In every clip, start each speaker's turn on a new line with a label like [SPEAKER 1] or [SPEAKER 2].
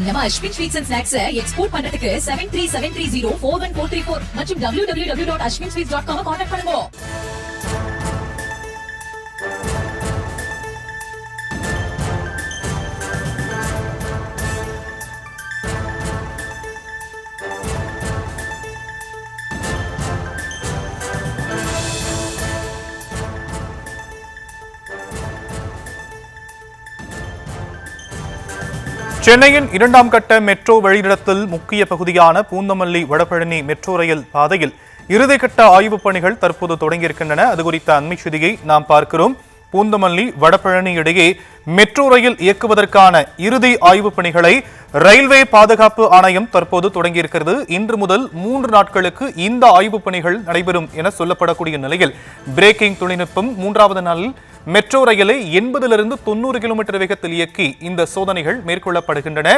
[SPEAKER 1] நம்ம Ashwin sweets and snacks export பண்றதுக்கு 7373041434 மற்றும் www.ashwinsweets.com கான்டாக்ட் பண்ணுங்க.
[SPEAKER 2] சென்னையின் இரண்டாம் கட்ட மெட்ரோ வழித்தடத்தில் முக்கிய பகுதியான பூந்தமல்லி வடபழனி மெட்ரோ ரயில் பாதையில் இறுதிக்கட்ட ஆய்வுப் பணிகள் தற்போது தொடங்கியிருக்கின்றன. அது குறித்த அண்மை செய்தியை நாம் பார்க்கிறோம். பூந்தமல்லி வடபழனி இடையே மெட்ரோ ரயில் இயக்குவதற்கான இறுதி ஆய்வுப் பணிகளை ரயில்வே பாதுகாப்பு ஆணையம் தற்போது தொடங்கியிருக்கிறது. இன்று முதல் 3 நாட்களுக்கு இந்த ஆய்வுப் பணிகள் நடைபெறும் என சொல்லப்படக்கூடிய நிலையில் பிரேக்கிங் தொழில்நுட்பம் 3வது நாளில் மெட்ரோ ரயிலை 80லிருந்து 90 கிலோமீட்டர் வேகத்தில் இயக்கி இந்த சோதனைகள் மேற்கொள்ளப்படுகின்றன.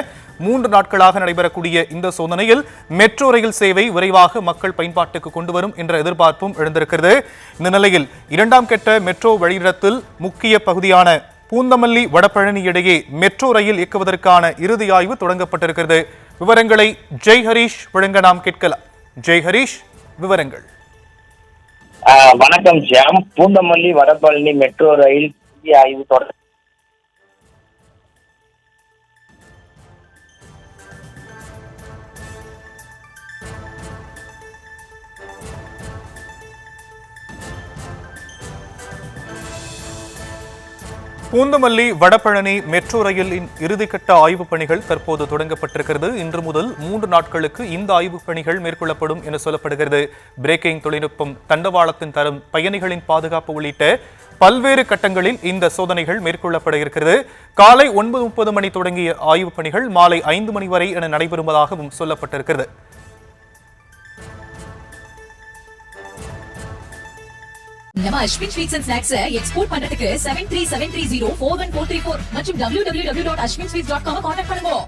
[SPEAKER 2] 3 நாட்களாக நடைபெறக்கூடிய இந்த சோதனையில் மெட்ரோ ரயில் சேவை விரைவாக மக்கள் பயன்பாட்டுக்கு கொண்டு வரும் என்ற எதிர்பார்ப்பும் எழுந்திருக்கிறது. இந்த நிலையில் இரண்டாம் கட்ட மெட்ரோ வழித்தடத்தில் முக்கிய பகுதியான பூந்தமல்லி வடபழனி இடையே மெட்ரோ ரயில் இயக்குவதற்கான இறுதி ஆய்வு தொடங்கப்பட்டிருக்கிறது. விவரங்களை ஜெய் ஹரீஷ் வழங்க நாம் கேட்கலாம். ஜெய் ஹரீஷ், விவரங்கள்.
[SPEAKER 3] வணக்கம் jam. Poonamallee Vadapalani metro rail ஆய்வு தொடர்
[SPEAKER 2] பூந்தமல்லி வடபழனி மெட்ரோ ரயிலின் இறுதிக்கட்ட ஆய்வுப் பணிகள் தற்போது தொடங்கப்பட்டிருக்கிறது. இன்று முதல் 3 நாட்களுக்கு இந்த ஆய்வுப் பணிகள் மேற்கொள்ளப்படும் என சொல்லப்படுகிறது. பிரேக்கிங் தொழில்நுட்பம், தண்டவாளத்தின் தரம், பயணிகளின் பாதுகாப்பு உள்ளிட்ட பல்வேறு கட்டங்களில் இந்த சோதனைகள் மேற்கொள்ளப்பட இருக்கிறது. காலை 9:30 மணி தொடங்கிய ஆய்வுப் பணிகள் மாலை 5 மணி வரை என நடைபெறுவதாகவும் சொல்லப்பட்டிருக்கிறது.
[SPEAKER 1] நம்ம Ashwin sweets and snacks export பண்றதுக்கு 7373041434 மற்றும் www.ashwinsweets.com கான்டாக்ட் பண்ணுங்க.